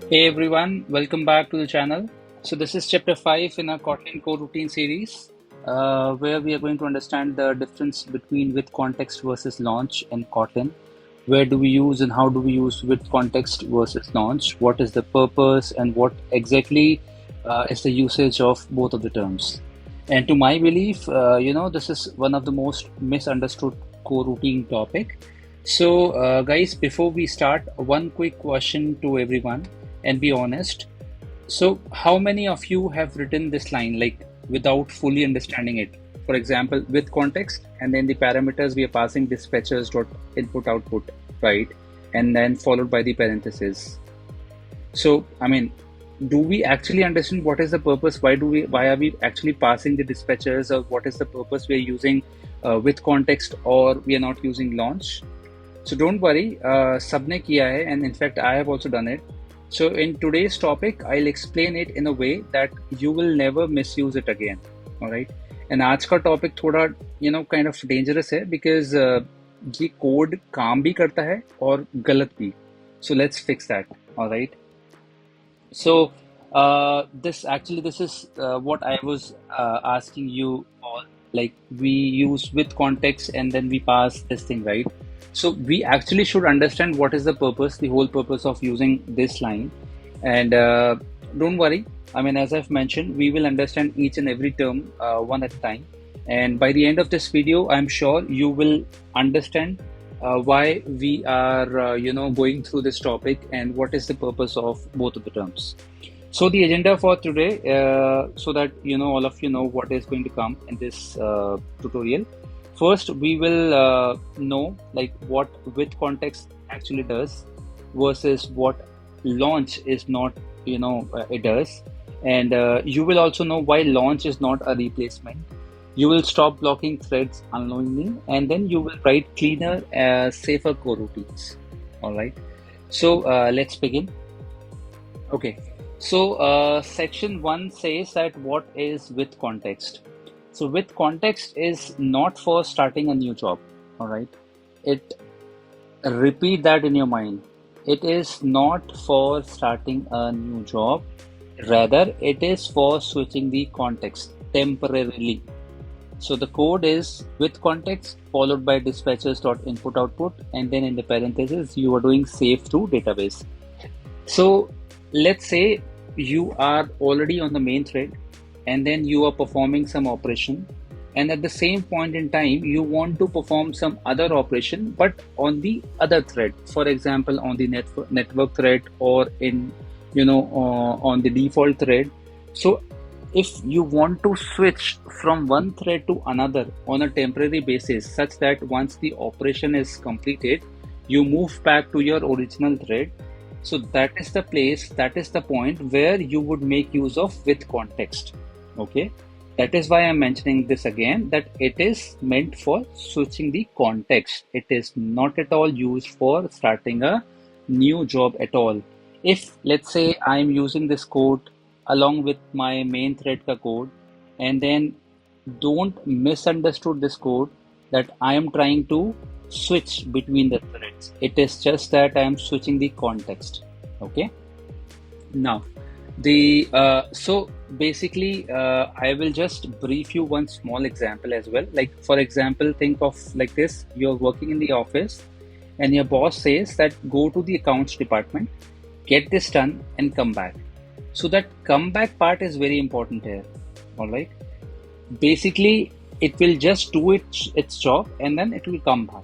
Hey everyone, welcome back to the channel. So this is chapter 5 in our Kotlin Coroutine series, where we are going to understand the difference between with context versus launch in Kotlin. Where do we use and how do we use with context versus launch? What is the purpose and what exactly is the usage of both of the terms? And to my belief, this is one of the most misunderstood coroutine topic. So, guys, before we start, one quick question to everyone and be honest. So, how many of you have written this line like without fully understanding it? For example, with context, and then the parameters we are passing dispatchers dot input output, right? And then followed by the parentheses. So, I mean, do we actually understand what is the purpose? Why are we actually passing the dispatchers, or what is the purpose we are using with context, or we are not using launch? So don't worry, sabne kiya hai, and in fact, I have also done it. So in today's topic, I'll explain it in a way that you will never misuse it again. All right. And आज का topic थोड़ा kind of dangerous है because ये code काम भी करता है और गलत भी. So let's fix that. All right. So this is what I was asking you all. Like we use with context and then we pass this thing, right? So we actually should understand what is the purpose, the whole purpose of using this line. And don't worry. I mean, as I've mentioned, we will understand each and every term one at a time. And by the end of this video, I'm sure you will understand why we are going through this topic and what is the purpose of both of the terms. So the agenda for today, so that all of you know what is going to come in this tutorial. First, we will know like what with context actually does versus what launch is not it does, and you will also know why launch is not a replacement. You will stop blocking threads unknowingly, and then you will write cleaner, safer coroutines. All right. So let's begin. Okay. So section 1 says that what is with context. So with context is not for starting a new job. All right. It repeat that in your mind. It is not for starting a new job. Rather, it is for switching the context temporarily. So the code is with context followed by dispatchers.input output, and then in the parentheses you are doing save to database. So let's say you are already on the main thread and then you are performing some operation, and at the same point in time you want to perform some other operation but on the other thread, for example on the network thread or in on the default thread. So if you want to switch from one thread to another on a temporary basis such that once the operation is completed you move back to your original thread, so that is the place, that is the point where you would make use of with context. Okay, that is why I'm mentioning this again, that it is meant for switching the context. It is not at all used for starting a new job at all. If let's say I'm using this code along with my main thread ka code, and then don't misunderstood this code that I am trying to switch between the threads. It is just that I am switching the context. Okay. Now the so basically I will just brief you one small example as well. Like for example, think of like this: you're working in the office and your boss says that go to the accounts department, get this done and come back. So that comeback part is very important here. All right. Basically, it will just do its job and then it will come back.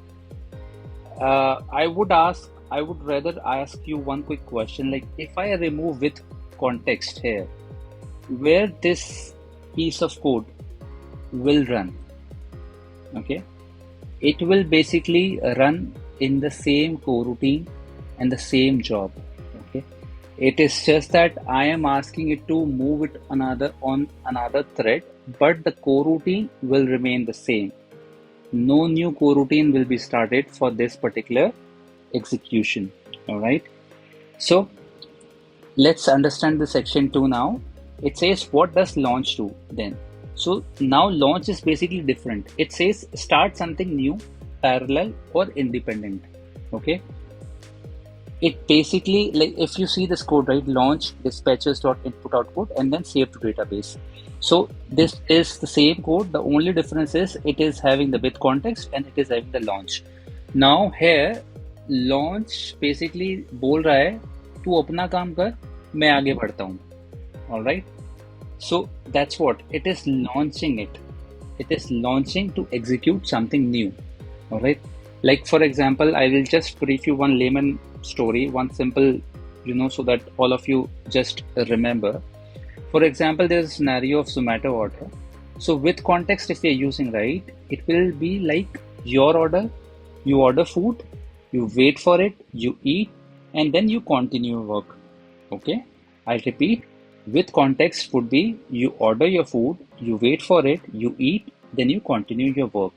I would rather ask you one quick question. Like if I remove with context here, where this piece of code will run, okay, it will basically run in the same coroutine and the same job. Okay, it is just that I am asking it to move it on another thread, but the coroutine will remain the same. No new coroutine will be started for this particular execution. All right. So let's understand the section 2 now. It says what does launch do then? So now launch is basically different. It says start something new, parallel or independent. Okay. it basically, like if you see this code, right, launch dispatches dot input output and then save to database. So this is the same code. The only difference is it is having the with context and it is having the launch. Now here launch basically बोल रहा है तू अपना काम कर मैं आगे बढ़ता हूँ. All right. So that's what it is launching it. It is launching to execute something new. All right. Like for example, I will just brief you one layman story, one simple, so that all of you just remember. For example, there's a scenario of Zomato order. So with context, if you're using, right, it will be like your order, you order food, you wait for it, you eat, and then you continue work. Okay. I'll repeat. With context would be you order your food, you wait for it, you eat, then you continue your work.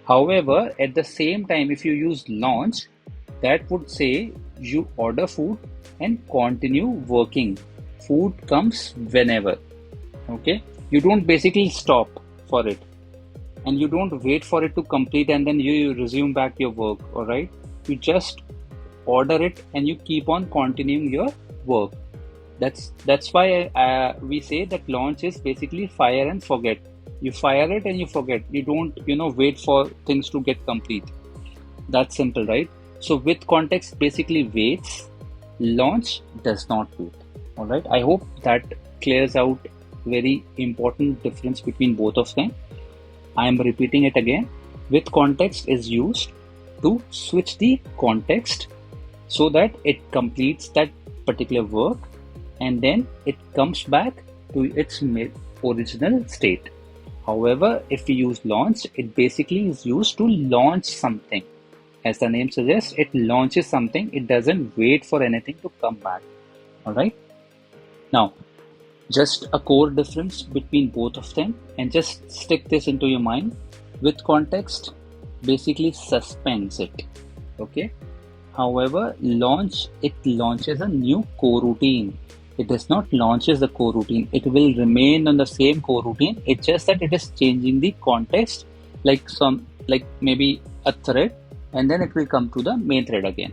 However, at the same time, if you use launch, that would say you order food and continue working. Food comes whenever. Okay, you don't basically stop for it and you don't wait for it to complete and then you resume back your work. All right, you just order it and you keep on continuing your work. That's why we say that launch is basically fire and forget. You fire it and you forget. You don't wait for things to get complete. That's simple, right? So with context basically waits, launch does not wait. All right, I hope that clears out very important difference between both of them. I am repeating it again. With context is used to switch the context so that it completes that particular work and then it comes back to its original state. However, if we use launch, it basically is used to launch something. As the name suggests, it launches something. It doesn't wait for anything to come back. All right. Now, just a core difference between both of them, and just stick this into your mind. With context, basically suspends it. Okay. However, launch, it launches a new coroutine. It does not launches the coroutine. It will remain on the same coroutine. It's just that it is changing the context, like maybe a thread, and then it will come to the main thread again.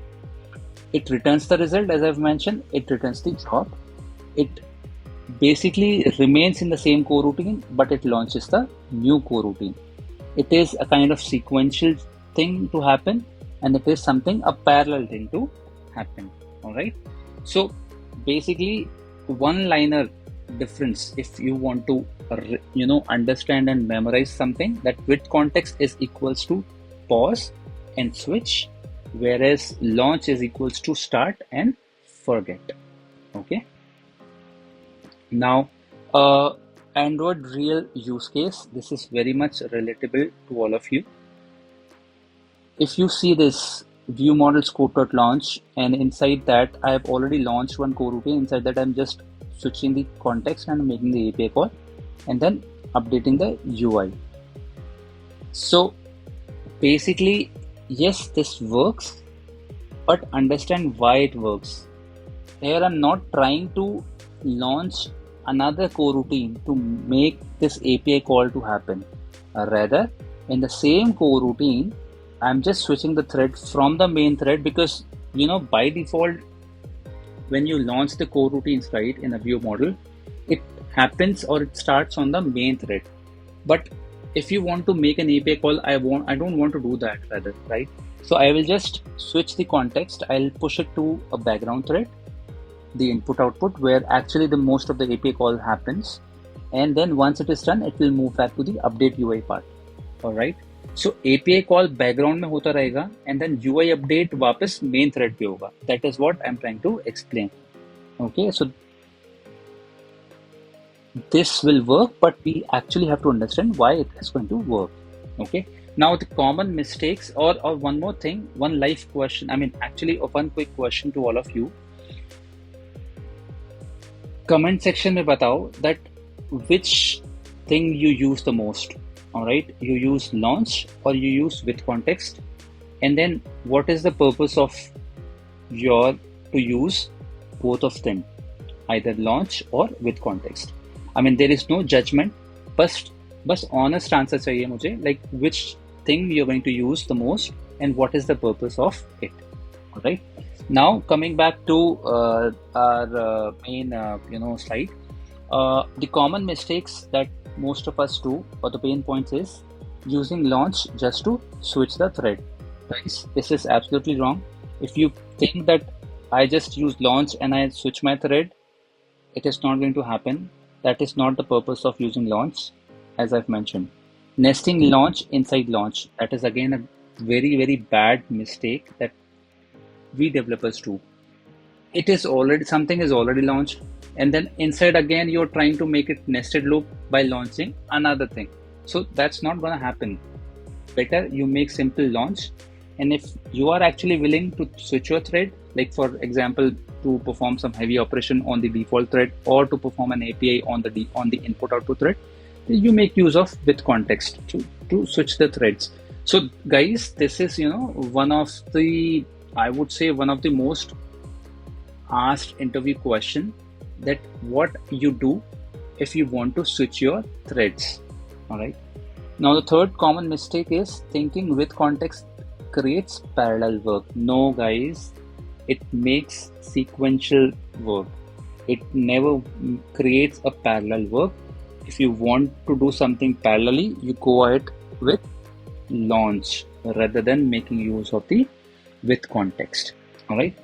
It returns the result, as I've mentioned. It returns the job. It basically remains in the same coroutine, but it launches the new coroutine. It is a kind of sequential thing to happen, and it is a parallel thing to happen. All right. So basically, one-liner difference. If you want to, understand and memorize something, that with context is equals to pause and switch, whereas launch is equals to start and forget. Okay. Now, Android real use case. This is very much relatable to all of you. If you see this view model scope launch, and inside that I have already launched one coroutine. Inside that I'm just switching the context and making the API call and then updating the UI. So basically, yes, this works, but understand why it works. Here I'm not trying to launch another coroutine to make this API call to happen. Rather, in the same coroutine, I'm just switching the thread from the main thread because, by default, when you launch the coroutines, right, in a view model, it happens or it starts on the main thread. But if you want to make an API call, I don't want to do that rather, right? So I will just switch the context. I'll push it to a background thread, the input output, where actually the most of the API call happens. And then once it is done, it will move back to the update UI part. All right. So API call background में होता रहेगा and then UI update वापस main thread पे होगा. That is what I'm trying to explain. Okay, so this will work, but we actually have to understand why it is going to work. Okay, now the common mistakes or one more thing, one live question. One quick question to all of you. Comment section में बताओ that which thing you use the most. All right, you use launch or you use with context, and then what is the purpose of to use both of them, either launch or with context. There is no judgment, but honest answer चाहिए मुझे, like which thing you're going to use the most and what is the purpose of it. All right. Now coming back to our main slide, the common mistakes that most of us do, or the pain points, is using launch just to switch the thread. Guys, this is absolutely wrong. If you think that I just use launch and I switch my thread, it is not going to happen. That is not the purpose of using launch, as I've mentioned. Nesting launch inside launch, that is again a very, very bad mistake that we developers do. It is already, something is already launched, and then inside again you're trying to make it nested loop by launching another thing. So that's not going to happen. Better you make simple launch, and if you are actually willing to switch your thread, like for example to perform some heavy operation on the default thread, or to perform an API on the input output thread, you make use of withContext to switch the threads. So guys, this is one of the, I would say, one of the most asked interview question, that what you do if you want to switch your threads. All right. Now the third common mistake is thinking withContext creates parallel work. No guys, it makes sequential work. It never creates a parallel work. If you want to do something parallelly, you go ahead with launch rather than making use of the withContext. All right.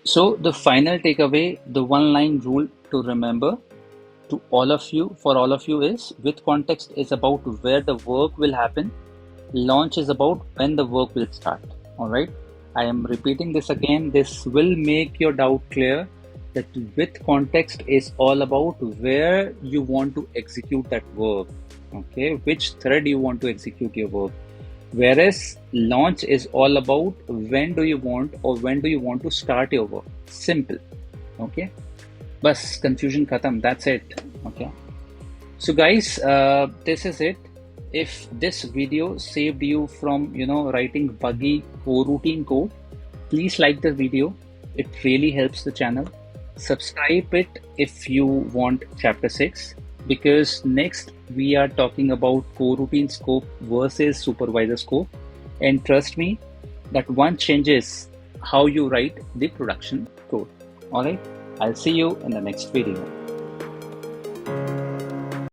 So the final takeaway, the one line rule to remember to all of you, for all of you, is withContext is about where the work will happen. Launch is about when the work will start. All right. I am repeating this again. This will make your doubt clear, that withContext is all about where you want to execute that work. Okay. Which thread you want to execute your work. Whereas launch is all about when do you want, or when do you want to start your work. Simple. Okay. Bas, confusion khatam. That's it. Okay. So guys, this is it. If this video saved you from writing buggy coroutine code, please like the video. It really helps the channel. Subscribe it if you want chapter 6, because next we are talking about coroutine scope versus supervisor scope, and trust me, that one changes how you write the production code. All right, I'll see you in the next video.